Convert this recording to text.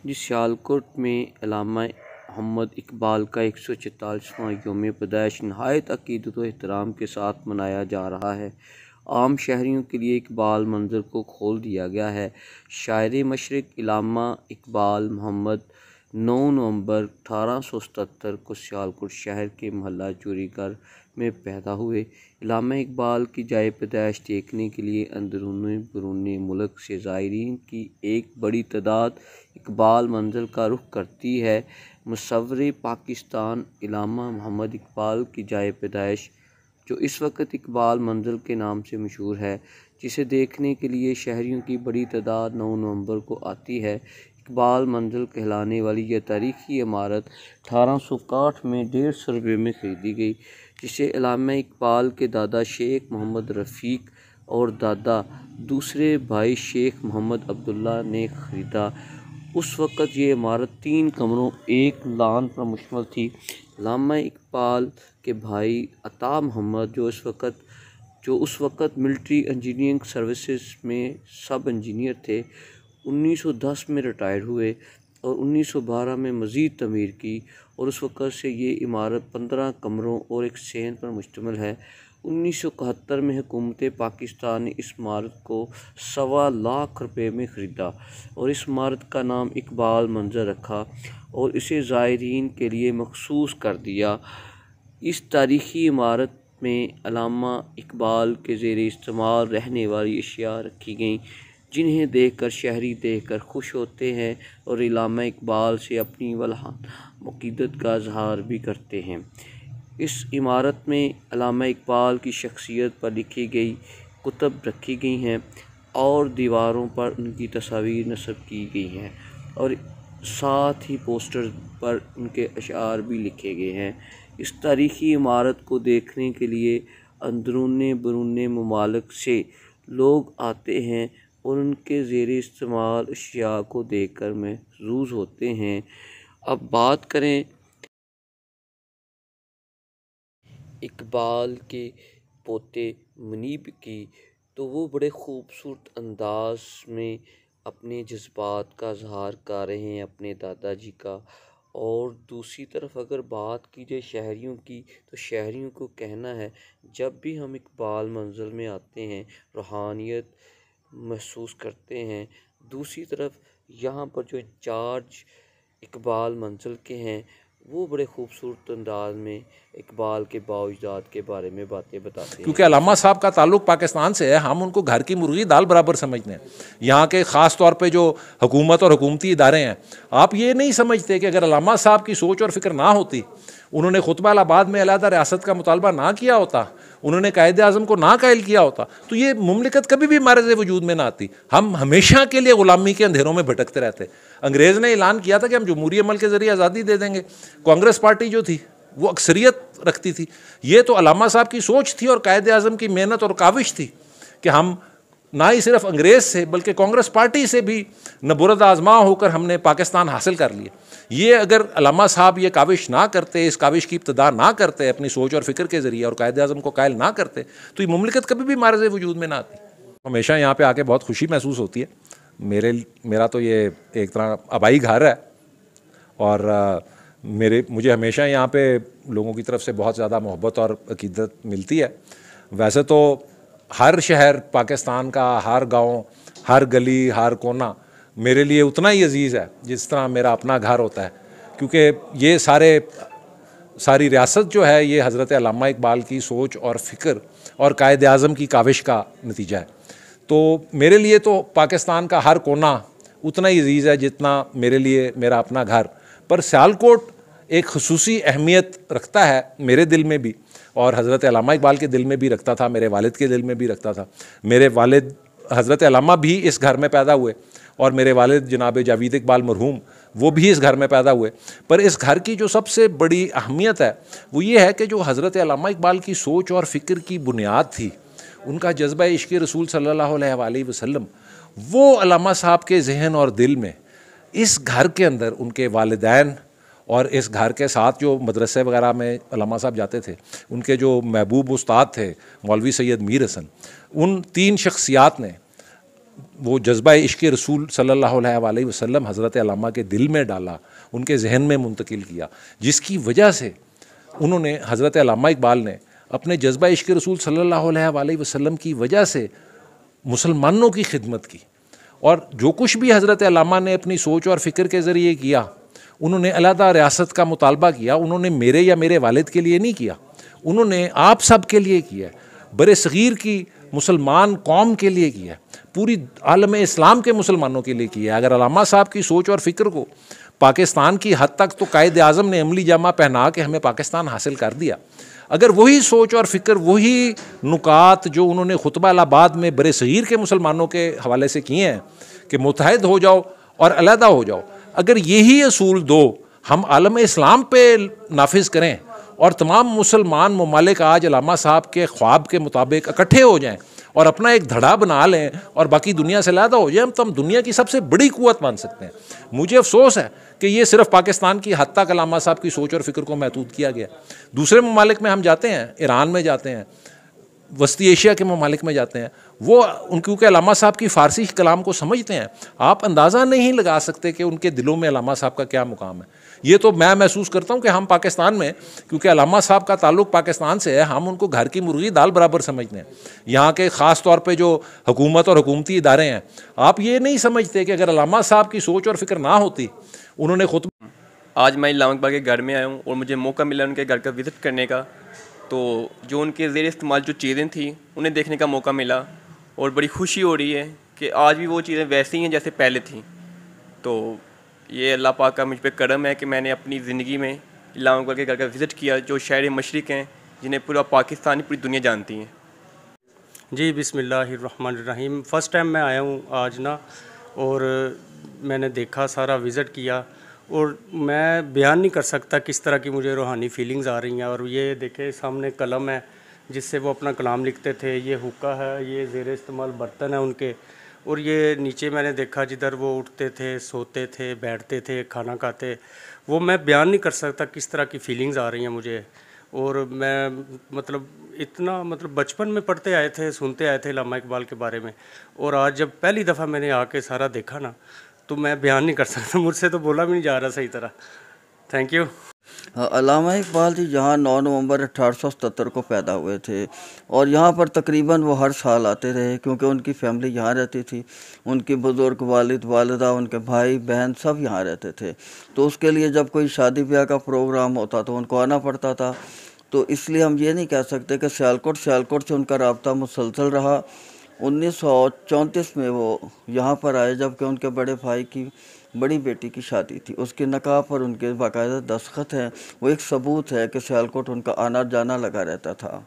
जी सियालकोट में अल्लामा मोहम्मद इकबाल का 144वां यौम पैदाइश नहायत अक़ीदत व एहतराम के साथ मनाया जा रहा है। आम शहरियों के लिए इकबाल मंज़र को खोल दिया गया है। शायर मशरिक़ अल्लामा इकबाल मोहम्मद 9 नवंबर 1877 को सियालकोट शहर के मोहल्ला चूरीगर में पैदा हुए। अल्लामा इकबाल की जाए पैदाइश देखने के लिए अंदरूनी बैरूनी मुल्क से ज़ायरीन की एक बड़ी तादाद इकबाल मंज़र का रुख करती है। मुसव्विर पाकिस्तान अल्लामा मोहम्मद इकबाल की जाए पैदाइश, जो इस वक्त इकबाल मंज़र के नाम से मशहूर है, जिसे देखने के लिए शहरियों की बड़ी तादाद 9 नवंबर को आती है। इकबाल मंज़र कहलाने वाली यह तारीख़ी इमारत 1861 में 150 रुपये में ख़रीदी गई, जिसे अल्लामा इकबाल के दादा शेख मोहम्मद रफ़ीक और दादा दूसरे भाई शेख मोहम्मद अब्दुल्ला ने ख़रीदा। उस वक़्त ये इमारत 3 कमरों एक लान पर मुश्तमिल थी। अल्लामा इकबाल के भाई अता मोहम्मद, जो उस वक़्त मिलिट्री इंजीनियरिंग सर्विसेज में सब इंजीनियर थे, 1910 में रिटायर हुए और 1912 में मज़ीद तमीर की, और उस वक़्त से ये इमारत 15 कमरों और एक सहन पर मुश्तमिल है। 1971 में हुकूमत पाकिस्तान ने इस इमारत को 1.25 लाख रुपये में ख़रीदा और इस इमारत का नाम इकबाल मंज़र रखा और इसे ज़ायरीन के लिए मखसूस कर दिया। इस तारीख़ी इमारत में अल्लामा इकबाल के ज़ेरे इस्तेमाल रहने वाली अशिया रखी गईं, जिन्हें देखकर शहरी देखकर खुश होते हैं और अल्लामा इकबाल से अपनी वल्हाना अक़ीदत का इज़हार भी करते हैं। इस इमारत में अल्लामा इकबाल की शख्सियत पर लिखी गई कुतुब रखी गई हैं और दीवारों पर उनकी तस्वीर नस्ब की गई हैं और साथ ही पोस्टर पर उनके अशार भी लिखे गए हैं। इस तारीख़ी इमारत को देखने के लिए अंदरूनी बैरूनी ममालिक से लोग आते हैं और उनके ज़ेरे इस्तेमाल अशिया को देखकर महज़ूज़ होते हैं। अब बात करें इकबाल के पोते मुनीब की, तो वो बड़े ख़ूबसूरत अंदाज़ में अपने जज्बात का इज़हार कर रहे हैं अपने दादाजी का। और दूसरी तरफ अगर बात की जाए शहरियों की, तो शहरियों को कहना है, जब भी हम इकबाल मंज़िल में आते हैं रूहानियत महसूस करते हैं। दूसरी तरफ यहाँ पर जो इंचार्ज इकबाल मंज़िल के हैं, वो बड़े खूबसूरत अंदाज में इकबाल के बाओजदाद के बारे में बातें बताते हैं। क्योंकि अल्लामा साहब का ताल्लुक़ पाकिस्तान से है, हम उनको घर की मुर्गी दाल बराबर समझते हैं। यहाँ के ख़ास तौर पे जो हुकूमत और हुकूमती इदारे हैं, आप ये नहीं समझते कि अगर अल्लामा साहब की सोच और फ़िक्र ना होती, उन्होंने खुतबा इलाहाबाद में अलहदा रियासत का मुतालबा ना किया होता, उन्होंने कायदे आज़म को ना कायल किया होता, तो ये मुमलिकत कभी भी मारज़ वजूद में ना आती। हम हमेशा के लिए ग़ुलामी के अंधेरों में भटकते रहते। अंग्रेज़ ने ऐलान किया था कि हम जमहूरी अमल के ज़रिए आज़ादी दे देंगे। कांग्रेस पार्टी जो थी वो अक्सरियत रखती थी। ये तो अल्लामा साहब की सोच थी और कायदे आज़म की मेहनत और काविश थी कि हम ना ही सिर्फ अंग्रेज़ से बल्कि कांग्रेस पार्टी से भी नबुरद आज़मा होकर हमने पाकिस्तान हासिल कर लिया। ये अगर अल्लामा साहब ये काविश ना करते, इस काविश की इब्तिदा ना करते अपनी सोच और फ़िक्र के ज़रिए और कायदे आज़म को कायल ना करते, तो ये मुमलिकत कभी भी मारज़ वजूद में ना आती। हमेशा यहाँ पे आके बहुत खुशी महसूस होती है। मेरा तो ये एक तरह आबाई घर है और मुझे हमेशा यहाँ पे लोगों की तरफ से बहुत ज़्यादा मोहब्बत और अक़ीदत मिलती है। वैसे तो हर शहर पाकिस्तान का, हर गांव, हर गली, हर कोना मेरे लिए उतना ही अजीज़ है जिस तरह मेरा अपना घर होता है, क्योंकि ये सारी रियासत जो है ये हज़रत अल्लामा इकबाल की सोच और फ़िक्र और कायदे आज़म की काविश का नतीजा है। तो मेरे लिए तो पाकिस्तान का हर कोना उतना ही अजीज़ है जितना मेरे लिए मेरा अपना घर। पर सियालकोट एक ख़ुसूसी अहमियत रखता है मेरे दिल में भी, और हज़रत अल्लामा इकबाल के दिल में भी रखता था, मेरे वालिद के दिल में भी रखता था। मेरे वालिद हज़रत अल्लामा भी इस घर में पैदा हुए और मेरे वालिद जनाब जावेद इकबाल मरहूम वो भी इस घर में पैदा हुए। पर इस घर की जो सबसे बड़ी अहमियत है वो ये है कि जो हज़रत अल्लामा इकबाल की सोच और फ़िक्र की बुनियाद थी, उनका जज्बा इश्क़ रसूल सल्लल्लाहु अलैहि वसल्लम, वो अल्लामा साहब के जहन और दिल में इस घर के अंदर उनके वालिदैन और इस घर के साथ जो मदरसे वगैरह में अल्लामा साहब जाते थे, उनके जो महबूब उस्ताद थे मौलवी सैयद मीर हसन, उन 3 शख्सियात ने वो जज्बा इश्क़ रसूल सल्लल्लाहु अलैहि वसल्लम हज़रत अल्लामा के दिल में डाला, उनके जहन में मुंतकिल किया, जिसकी वजह से उन्होंने हज़रत अल्लामा इकबाल ने अपने जज्बा इश्क़ रसूल सल्लल्लाहु अलैहि वसल्लम की वजह से मुसलमानों की खिदमत की। और जो कुछ भी हज़रत अल्लामा ने अपनी सोच और फ़िक्र के ज़रिए किया, उन्होंने अलहदा रियासत का मुतालबा किया, उन्होंने मेरे या मेरे वालिद के लिए नहीं किया, उन्होंने आप सब के लिए किया, बरे सग़ीर की मुसलमान कौम के लिए किया, पूरी आलम इस्लाम के मुसलमानों के लिए किया। अगर अल्लामा साहब की सोच और फ़िक्र को पाकिस्तान की हद तक तो कायद आज़म ने अमली जामा पहना के हमें पाकिस्तान हासिल कर दिया, अगर वही सोच और फ़िक्र, वही नुकात जो उन्होंने खुतबा इलाहाबाद में बरे सग़ीर के मुसलमानों के हवाले से किए हैं कि मुत्तहिद हो जाओ और अलहदा हो जाओ, अगर यही असूल दो हम आलम इस्लाम पे नाफिज करें और तमाम मुसलमान ममालिक आज अल्लामा साहब के ख्वाब के मुताबिक इकट्ठे हो जाएं और अपना एक धड़ा बना लें और बाकी दुनिया से अलहदा हो जाए, तो हम दुनिया की सबसे बड़ी क़ुव्वत बन सकते हैं। मुझे अफसोस है कि ये सिर्फ़ पाकिस्तान की हद तक अल्लामा साहब की सोच और फ़िक्र को महदूद किया गया। दूसरे ममालिक में हम जाते हैं, ईरान में जाते हैं, वस्ती एशिया के ममालिक में जाते हैं, वो क्योंकि अल्लामा साहब की फ़ारसी कलाम को समझते हैं, आप अंदाज़ा नहीं लगा सकते कि उनके दिलों में अल्लामा साहब का क्या मुकाम है। ये तो मैं महसूस करता हूँ कि हम पाकिस्तान में, क्योंकि अल्लामा साहब का ताल्लुक़ पाकिस्तान से है, हम उनको घर की मुर्गी दाल बराबर समझते हैं। यहाँ के ख़ास तौर पे जो हुकूमत और हुकूमती इदारे हैं, आप ये नहीं समझते कि अगर अल्लामा साहब की सोच और फ़िक्र ना होती, उन्होंने खुद। आज मैं अल्लामा इकबाल के घर में आया हूँ और मुझे मौका मिला उनके घर का विज़िट करने का, तो जो उनके ज़ेर इस्तेमाल जो चीज़ें थी उन्हें देखने का मौका मिला और बड़ी खुशी हो रही है कि आज भी वो चीज़ें वैसी हैं जैसे पहले थी। तो ये अल्लाह पाक का मुझ पर करम है कि मैंने अपनी ज़िंदगी में अल्लामा इकबाल के घर का विज़िट किया, जो शायर मशरिक़ हैं, जिन्हें पूरा पाकिस्तान, पूरी दुनिया जानती है। जी बिस्मिल्लाहिर्रहमानिर्रहीम। फ़र्स्ट टाइम मैं आया हूँ आज ना, और मैंने देखा, सारा विज़िट किया, और मैं बयान नहीं कर सकता किस तरह की मुझे रूहानी फीलिंग्स आ रही हैं। और ये देखे सामने कलम है जिससे वो अपना कलाम लिखते थे, ये हुक्का है, ये ज़ेर इस्तेमाल बर्तन है उनके, और ये नीचे मैंने देखा जिधर वो उठते थे, सोते थे, बैठते थे, खाना खाते, वो मैं बयान नहीं कर सकता किस तरह की फ़ीलिंग्स आ रही हैं मुझे। और मैं इतना बचपन में पढ़ते आए थे, सुनते आए थे अल्लामा इकबाल के बारे में, और आज जब पहली दफ़ा मैंने आके सारा देखा ना, तो मैं बयान नहीं कर सकता, मुझसे तो बोला भी नहीं जा रहा सही तरह। Thank you. अल्लामा इकबाल जी यहाँ 9 नवंबर 1877 को पैदा हुए थे और यहाँ पर तकरीबन वो हर साल आते रहे, क्योंकि उनकी फैमिली यहाँ रहती थी, उनकी बुज़ुर्ग वालिद वालिदा, उनके भाई बहन सब यहाँ रहते थे। तो उसके लिए जब कोई शादी ब्याह का प्रोग्राम होता तो उनको आना पड़ता था। तो इसलिए हम ये नहीं कह सकते कि सियालकोट से उनका रब्ता मुसलसल रहा। 1934 में वो यहाँ पर आए, जबकि उनके बड़े भाई की बड़ी बेटी की शादी थी। उसके निकाह पर उनके बाकायदा दस्तखत हैं। वो एक सबूत है कि सियालकोट उनका आना जाना लगा रहता था।